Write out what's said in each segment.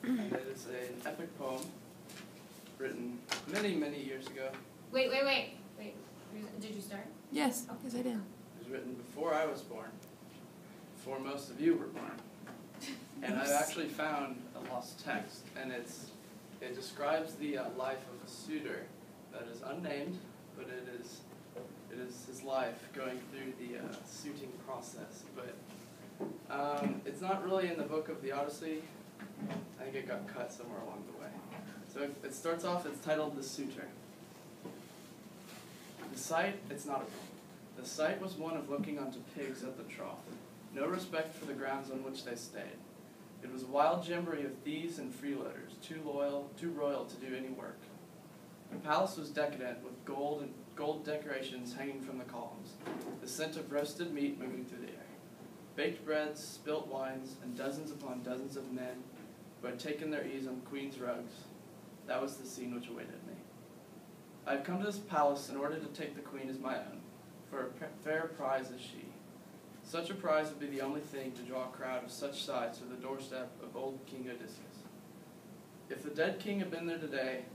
and it is an epic poem written many, many years ago. Wait. Did you start? Yes, Oh. yes I did. It was written before I was born, before most of you were born. And I've actually found a lost text, and it describes the life of a suitor that is unnamed, but it is his life going through the suiting process. But it's not really in the book of the Odyssey. I think it got cut somewhere along the way. So it starts off, it's titled The Suitor. The sight, it's not a poem. The sight was one of looking unto pigs at the trough, no respect for the grounds on which they stayed. It was a wild jamboree of thieves and freeloaders, too royal to do any work. The palace was decadent, with gold decorations hanging from the columns, the scent of roasted meat moving through the air, baked breads, spilt wines, and dozens upon dozens of men who had taken their ease on the queen's rugs. That was the scene which awaited me. I had come to this palace in order to take the queen as my own, for a fair prize as she. Such a prize would be the only thing to draw a crowd of such size to the doorstep of old King Odysseus. If the dead king had been there today,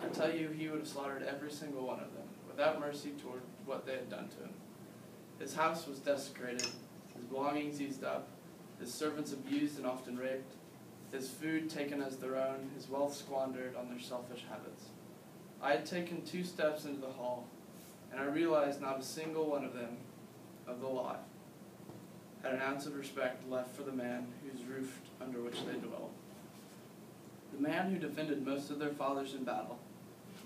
I tell you he would have slaughtered every single one of them, without mercy toward what they had done to him. His house was desecrated, his belongings used up, his servants abused and often raped, his food taken as their own, his wealth squandered on their selfish habits. I had taken 2 steps into the hall, and I realized not a single one of them, of the lot, had an ounce of respect left for the man whose roof under which they dwell. The man who defended most of their fathers in battle,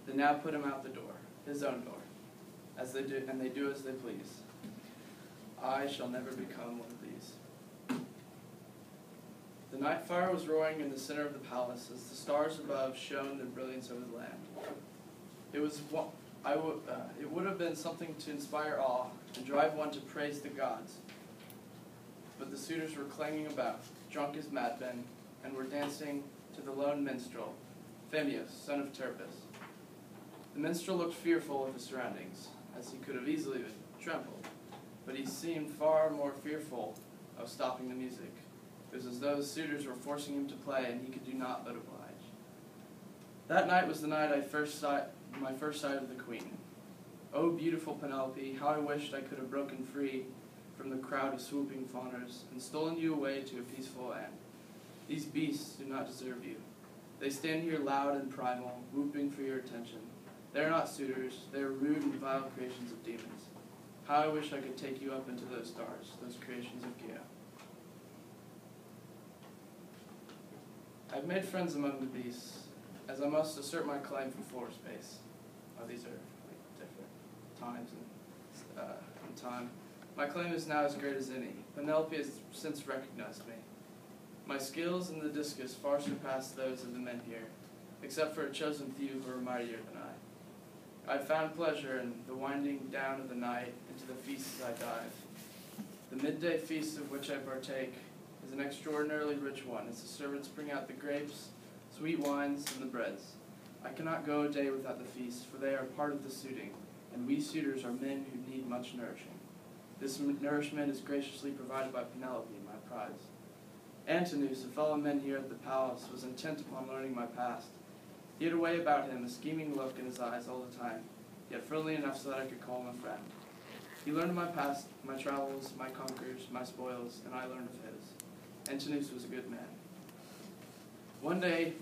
they now put him out the door, his own door, as they do, and they do as they please. I shall never become one of these. The night fire was roaring in the center of the palace as the stars above shone the brilliance over the land. It would have been something to inspire awe and drive one to praise the gods. But the suitors were clanging about, drunk as madmen, and were dancing to the lone minstrel, Phemius, son of Terpus. The minstrel looked fearful of his surroundings, as he could have easily been trampled, but he seemed far more fearful of stopping the music. It was as though the suitors were forcing him to play, and he could do naught but oblige. That night was the night my first sight of the queen. Oh, beautiful Penelope, how I wished I could have broken free from the crowd of swooping fawners and stolen you away to a peaceful land. These beasts do not deserve you. They stand here loud and primal, whooping for your attention. They are not suitors, they are rude and vile creations of demons. How I wish I could take you up into those stars, those creations of Gaia. I've made friends among the beasts, as I must assert my claim for floor space. Oh, these are different times and time. My claim is now as great as any. Penelope has since recognized me. My skills in the discus far surpass those of the men here, except for a chosen few who are mightier than I. I have found pleasure in the winding down of the night into the feasts I dive. The midday feast of which I partake is an extraordinarily rich one, as the servants bring out the grapes, sweet wines, and the breads. I cannot go a day without the feast, for they are part of the suiting, and we suitors are men who need much nourishing. This nourishment is graciously provided by Penelope, my prize. Antinous, a fellow man here at the palace, was intent upon learning my past. He had a way about him, a scheming look in his eyes all the time, yet friendly enough so that I could call him a friend. He learned of my past, my travels, my conquers, my spoils, and I learned of his. Antinous was a good man. One day,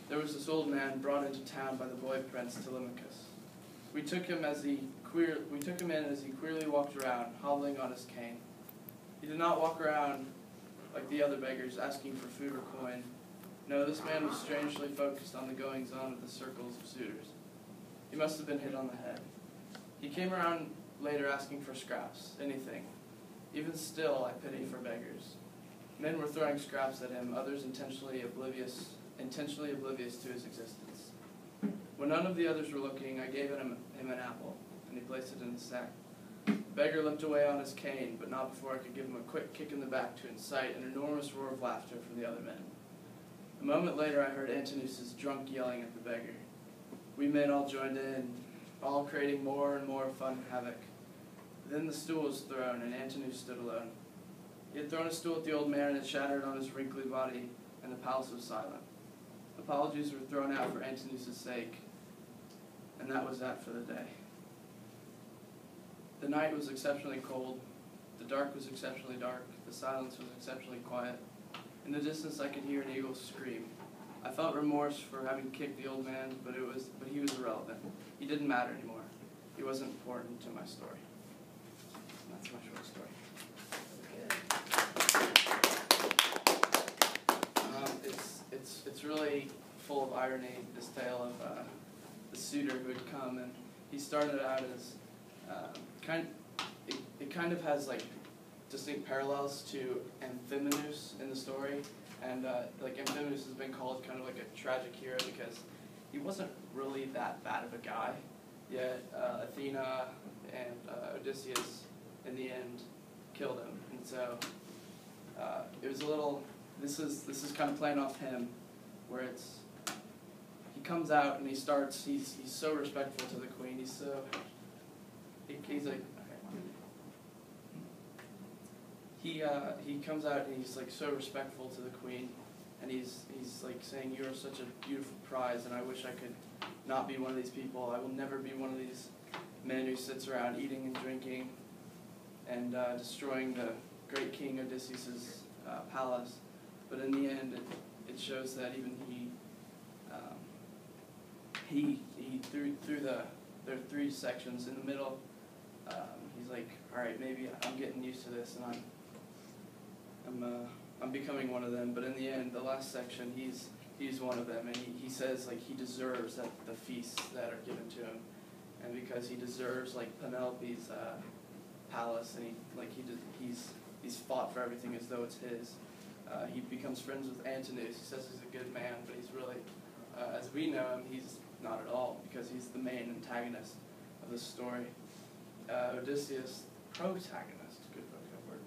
there was this old man brought into town by the boy prince Telemachus. We took him in as he queerly walked around, hobbling on his cane. He did not walk around like the other beggars, asking for food or coin. No, this man was strangely focused on the goings-on of the circles of suitors. He must have been hit on the head. He came around later asking for scraps, anything. Even still, I pity for beggars. Men were throwing scraps at him, others intentionally oblivious to his existence. When none of the others were looking, I gave him an apple, and he placed it in his sack. The beggar looked away on his cane, but not before I could give him a quick kick in the back to incite an enormous roar of laughter from the other men. A moment later, I heard Antinous drunk yelling at the beggar. We men all joined in, all creating more and more fun and havoc. Then the stool was thrown, and Antinous stood alone. He had thrown a stool at the old man, and it shattered on his wrinkly body, and the palace was silent. Apologies were thrown out for Antinous's sake, and that was that for the day. The night was exceptionally cold, the dark was exceptionally dark, the silence was exceptionally quiet. In the distance I could hear an eagle scream. I felt remorse for having kicked the old man, but he was irrelevant. He didn't matter anymore. He wasn't important to my story. That's my short story. It's really full of irony, this tale of the suitor who had come, and he started out as it kind of has like distinct parallels to Amphimenus in the story, and like Amphimenus has been called kind of like a tragic hero because he wasn't really that bad of a guy, yet Athena and Odysseus in the end killed him, and so it was a little. This is kind of playing off him, where he comes out and he's so respectful to the queen. He's like he comes out and he's like so respectful to the queen, and he's like saying, "You are such a beautiful prize, and I wish I could not be one of these people. I will never be one of these men who sits around eating and drinking and destroying the great king Odysseus' palace." But in the end, it shows that even there are 3 sections in the middle. He's like, all right, maybe I'm getting used to this, and I'm becoming one of them. But in the end, the last section, he's one of them, and he says like he deserves the feasts that are given to him, and because he deserves like Penelope's palace, and he's fought for everything as though it's his. He becomes friends with Antinous. He says he's a good man, but he's really, as we know him, he's not at all, because he's the main antagonist of the story. Odysseus, protagonist, good word.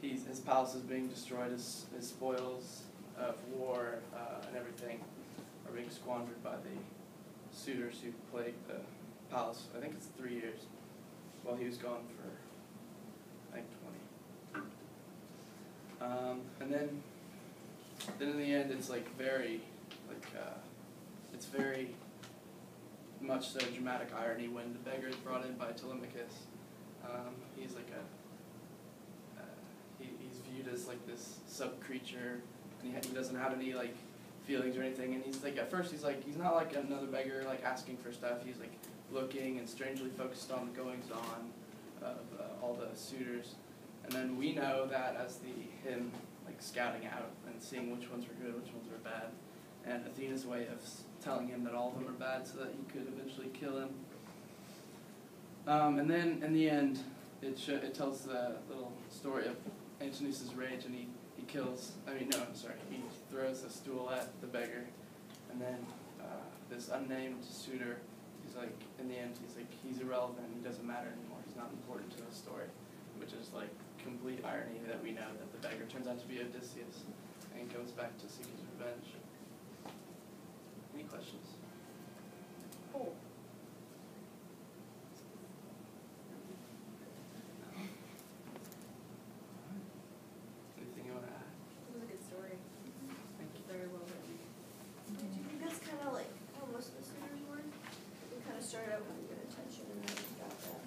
His palace is being destroyed. His spoils of war and everything are being squandered by the suitors who plagued the palace. I think it's 3 years, while he was gone for, I think, 20. And then in the end, it's like it's very much so dramatic irony when the beggar is brought in by Telemachus. He's like he's viewed as like this sub-creature, and he doesn't have any like feelings or anything, and he's like, at first he's not like another beggar like asking for stuff. He's like looking and strangely focused on the goings-on of all the suitors. And then we know that as him like scouting out and seeing which ones were good, which ones were bad, and Athena's way of telling him that all of them are bad so that he could eventually kill him. And then in the end, it tells the little story of Antinous' rage, and he throws a stool at the beggar, and then this unnamed suitor, he's like, in the end, he's irrelevant, he doesn't matter anymore, he's not important to the story, which is like complete irony that we know that the beggar turns out to be Odysseus and comes back to seek his revenge. Any questions? Cool. Anything you want to add? It was a good story. Thank you. Very well written. Did you think that's kind of like how most of the suitors were? We kind of started out with good intention and then we got that.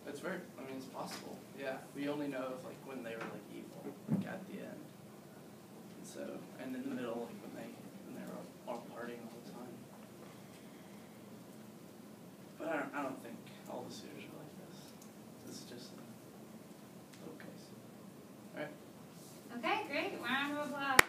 It's very, it's possible. Yeah, we only know of like when they were like evil, like at the end. And so, and in the middle, like when they were all partying all the time. But I don't think all the suitors are like this. This is just a little case. All right. Okay, great. Round of applause.